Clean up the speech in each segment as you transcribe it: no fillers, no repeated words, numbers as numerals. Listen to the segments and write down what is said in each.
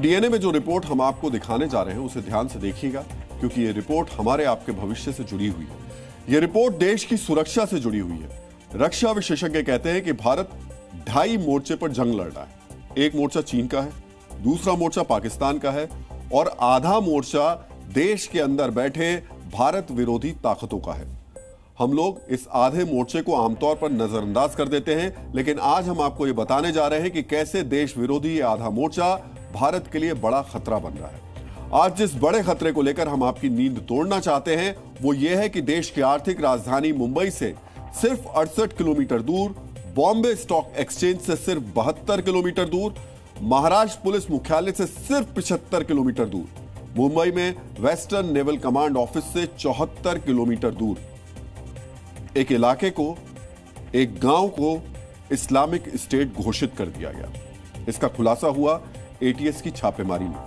DNA में जो report हम आपको दिखाने जा रहे हैं उसे ध्यान से देखिएगा, क्योंकि ये रिपोर्ट हमारे आपके भविष्य से जुड़ी हुई है। ये रिपोर्ट देश की सुरक्षा से जुड़ी हुई है। रक्षा विशेषज्ञ कहते हैं कि भारत 2.5 मोर्चे पर जंग लड़ रहा है। एक मोर्चा चीन का है, दूसरा मोर्चा पाकिस्तान का है और आधा मोर्चा देश के अंदर बैठे भारत विरोधी ताकतों का है। हम लोग इस आधे मोर्चे को आमतौर पर नजरअंदाज कर देते हैं, लेकिन आज हम आपको ये बताने जा रहे हैं कि कैसे देश विरोधी आधा मोर्चा भारत के लिए बड़ा खतरा बन रहा है। आज जिस बड़े खतरे को लेकर हम आपकी नींद तोड़ना चाहते हैं वो ये है कि देश की आर्थिक राजधानी मुंबई से सिर्फ 68 किलोमीटर दूर, बॉम्बे स्टॉक एक्सचेंज से सिर्फ 72 किलोमीटर दूर, महाराष्ट्र पुलिस मुख्यालय से सिर्फ 75 किलोमीटर दूर, मुंबई में वेस्टर्न नेवल कमांड ऑफिस से 74 किलोमीटर दूर एक इलाके को, एक गांव को इस्लामिक स्टेट घोषित कर दिया गया। इसका खुलासा हुआ एटीएस की छापेमारी में।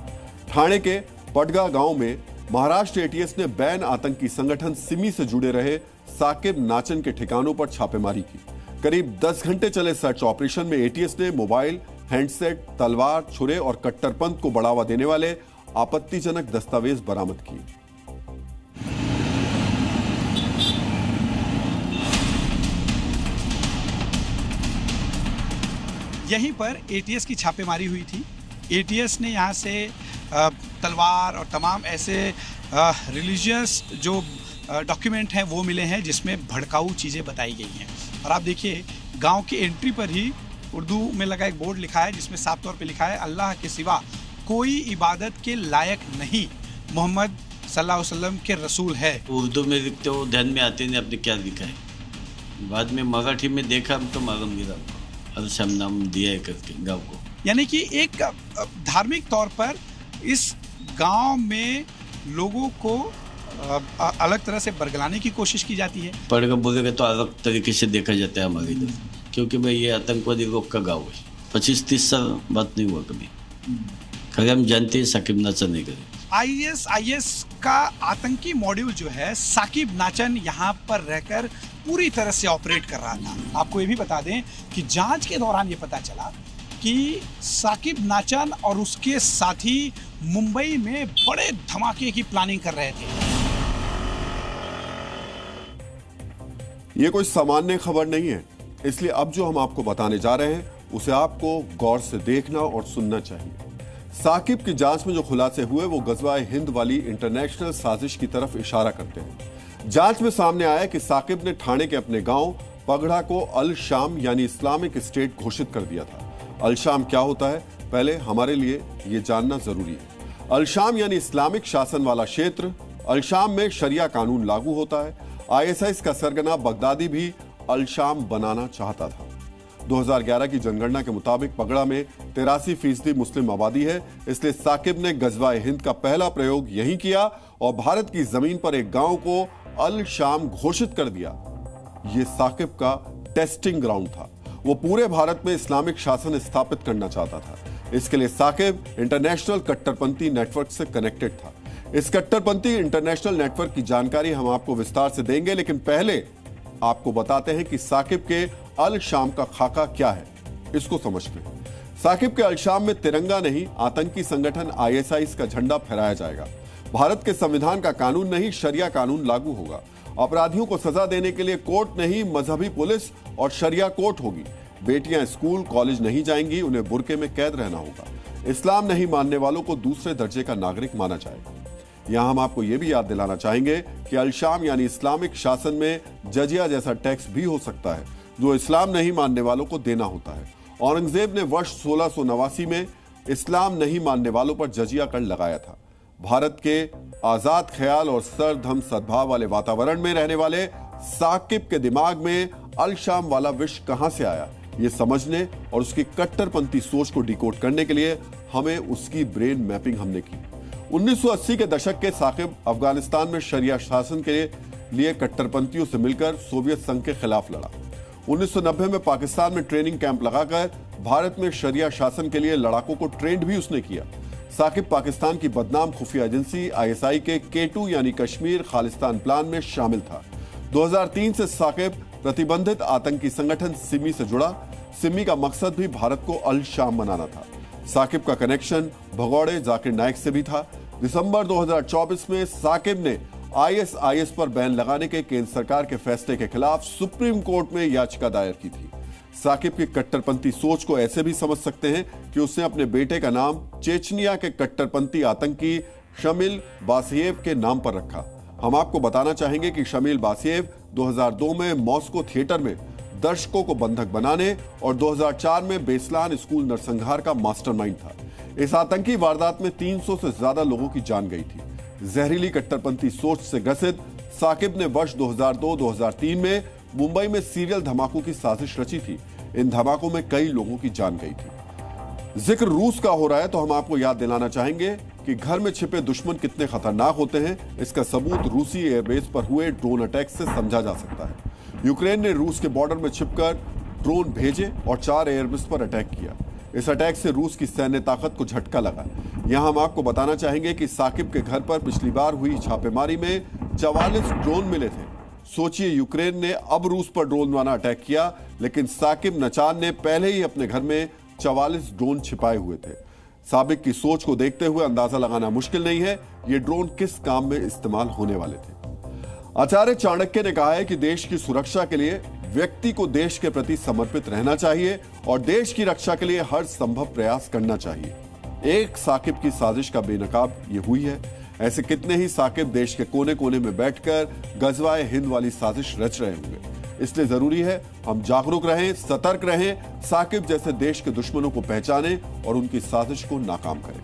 ठाणे के पडगा गांव में महाराष्ट्र एटीएस ने बैन आतंकी संगठन सिमी से जुड़े रहे साकिब नाचन के ठिकानों पर छापेमारी की। करीब 10 घंटे चले सर्च ऑपरेशन में एटीएस ने मोबाइल, हैंडसेट, तलवार, छुरे और कट्टरपंथ को बढ़ावा देने वाले आपत्तिजनक दस्तावेज बरामद किए। यहीं पर एटीएस की छापेमारी हुई थी। एटीएस ने यहाँ से तलवार और तमाम ऐसे रिलीजियस जो डॉक्यूमेंट हैं वो मिले हैं जिसमें भड़काऊ चीज़ें बताई गई हैं। और आप देखिए गांव की एंट्री पर ही उर्दू में लगा एक बोर्ड लिखा है जिसमें साफ तौर पे लिखा है, अल्लाह के सिवा कोई इबादत के लायक नहीं, मोहम्मद सल्लल्लाहु अलैहि वसल्लम के रसूल है। उर्दू में लिखते हो ध्यान में आते नहीं आपने क्या लिखा है। बाद में मराठी में देखा तो मालूम गिरा, अलशम नाम दिया है करके गाँव को। यानी कि एक धार्मिक तौर पर इस गांव में लोगों को अलग तरह से बरगलाने की कोशिश की जाती है। पढ़ कर बोलेगा तो अलग तरीके से देखा जाता है हमारे इधर, क्योंकि भाई ये आतंकवादी लोग का गाँव है। 25-30 साल बात नहीं हुआ कभी। खैर हम जानते हैं साकिब नाचन नहीं करे। आईएस का आतंकी मॉड्यूल जो है साकिब नाचन यहाँ पर रहकर पूरी तरह से ऑपरेट कर रहा था। आपको ये भी बता दें कि जांच के दौरान ये पता चला कि साकिब नाचन और उसके साथी मुंबई में बड़े धमाके की प्लानिंग कर रहे थे। ये कोई सामान्य खबर नहीं है, इसलिए अब जो हम आपको बताने जा रहे हैं उसे आपको गौर से देखना और सुनना चाहिए। साकिब की जांच में जो खुलासे हुए वो गजवाए हिंद वाली इंटरनेशनल साजिश की तरफ इशारा करते हैं। जांच में सामने आया कि साकिब ने ठाणे के अपने गांव पगड़ा को अल शाम यानी इस्लामिक स्टेट घोषित कर दिया था। अल शाम क्या होता है, पहले हमारे लिए यह जानना जरूरी है। अल शाम यानी इस्लामिक शासन वाला क्षेत्र। अल शाम में शरिया कानून लागू होता है। आईएसआईएस का सरगना बगदादी भी अल शाम बनाना चाहता था। 2011 की जनगणना के मुताबिक पगड़ा में 83% मुस्लिम आबादी है, इसलिए साकिब ने गजवाए हिंद का पहला प्रयोग यहीं किया और भारत की जमीन पर एक गांव को अल शाम घोषित कर दिया। यह साकिब का टेस्टिंग ग्राउंड था। वो पूरे भारत में इस्लामिक शासन स्थापित करना चाहता था। इसके लिए साकिब इंटरनेशनल कट्टरपंथी नेटवर्क से कनेक्टेड था। इस कट्टरपंथी इंटरनेशनल नेटवर्क की जानकारी हम आपको विस्तार से देंगे, लेकिन पहले आपको बताते हैं कि साकिब के अल शाम का खाका क्या है, इसको समझते हैं। साकिब के अल शाम में तिरंगा नहीं, आतंकी संगठन आईएसआईएस का झंडा फहराया जाएगा। भारत के संविधान का कानून नहीं, शरिया कानून लागू होगा। अपराधियों को सजा देने के लिए कोर्ट नहीं, मजहबी पुलिस और शरिया कोर्ट होगी। बेटियां स्कूल कॉलेज नहीं जाएंगी, उन्हें बुर्के में कैद रहना होगा। इस्लाम नहीं मानने वालों को दूसरे दर्जे का नागरिक माना जाएगा। यहां हम आपको यह भी याद दिलाना चाहेंगे कि अल शाम यानी इस्लामिक शासन में जजिया जैसा टैक्स भी हो सकता है, जो इस्लाम नहीं मानने वालों को देना होता है। औरंगजेब ने वर्ष 1689 में इस्लाम नहीं मानने वालों पर जजिया कर लगाया था। भारत के आजाद ख्याल और सर्वधर्म सद्भाव वाले वातावरण में रहने वाले साकिब के दिमाग में अल शाम वाला विष कहां से आया, ये समझने और उसकी कट्टरपंथी सोच को डिकोड करने के लिए हमें उसकी ब्रेन मैपिंग हमने की। 1980 के दशक के साकिब अफगानिस्तान में शरिया शासन के लिए कट्टरपंथियों से मिलकर सोवियत संघ के खिलाफ लड़ा। 1990 में पाकिस्तान में ट्रेनिंग कैंप लगाकर भारत में शरिया शासन के लिए लड़ाकों को ट्रेंड भी उसने किया। साकिब पाकिस्तान की बदनाम खुफिया एजेंसी आईएसआई के K2 यानी कश्मीर खालिस्तान प्लान में शामिल था। 2003 से साकिब प्रतिबंधित आतंकी संगठन सिमी से जुड़ा। सिमी का मकसद भी भारत को अल शाम बनाना था। साकिब का कनेक्शन भगौड़े जाकिर नाइक से भी था। दिसंबर 2024 में साकिब ने ISIS पर बैन लगाने के केंद्र सरकार के फैसले के खिलाफ सुप्रीम कोर्ट में याचिका दायर की थी। साकिब की कट्टरपंथी सोच को ऐसे भी समझ सकते हैं कि उसने अपने बेटे का नाम चेचनिया के कट्टरपंथी आतंकी शमील बासिएव के नाम पर रखा। हम आपको बताना चाहेंगे कि शमील बासिएव 2002 में मॉस्को थिएटर में दर्शकों को बंधक बनाने और 2004 में बेसलान स्कूल नरसंहार का मास्टरमाइंड था। इस आतंकी वारदात में 300 से ज्यादा लोगों की जान गई थी। जहरीली कट्टरपंथी सोच से ग्रसित साकिब ने वर्ष 2002-2003 में मुंबई में सीरियल धमाकों की साजिश रची थी। इन धमाकों में कई लोगों की जान गई थी। जिक्र रूस का हो रहा है तो हम आपको याद दिलाना चाहेंगे कि घर में छिपे दुश्मन कितने खतरनाक होते हैं, इसका सबूत रूसी एयरबेस पर हुए ड्रोन अटैक से समझा जा सकता है। यूक्रेन ने रूस के बॉर्डर में छिपकर ड्रोन भेजे और 4 एयरबेस पर अटैक किया। इस अटैक से रूस की सैन्य ताकत को झटका लगा। यहां हम आपको बताना चाहेंगे कि साकिब के घर पर पिछली बार हुई छापेमारी में 44 ड्रोन मिले थे। सोचिए, यूक्रेन ने अब रूस पर ड्रोन वाला अटैक किया, लेकिन साकिब नचान ने पहले ही अपने घर में 44 ड्रोन छिपाए हुए थे। साबिक की सोच को देखते हुए अंदाजा लगाना मुश्किल नहीं है ये ड्रोन किस काम में इस्तेमाल होने वाले थे। आचार्य चाणक्य ने कहा है कि देश की सुरक्षा के लिए व्यक्ति को देश के प्रति समर्पित रहना चाहिए और देश की रक्षा के लिए हर संभव प्रयास करना चाहिए। एक साकिब की साजिश का बेनकाब ये हुई है। ऐसे कितने ही साकिब देश के कोने कोने में बैठकर गजवाए हिंद वाली साजिश रच रहे होंगे। इसलिए जरूरी है हम जागरूक रहें, सतर्क रहें, साकिब जैसे देश के दुश्मनों को पहचानें और उनकी साजिश को नाकाम करें।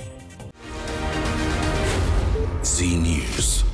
जी न्यूज़।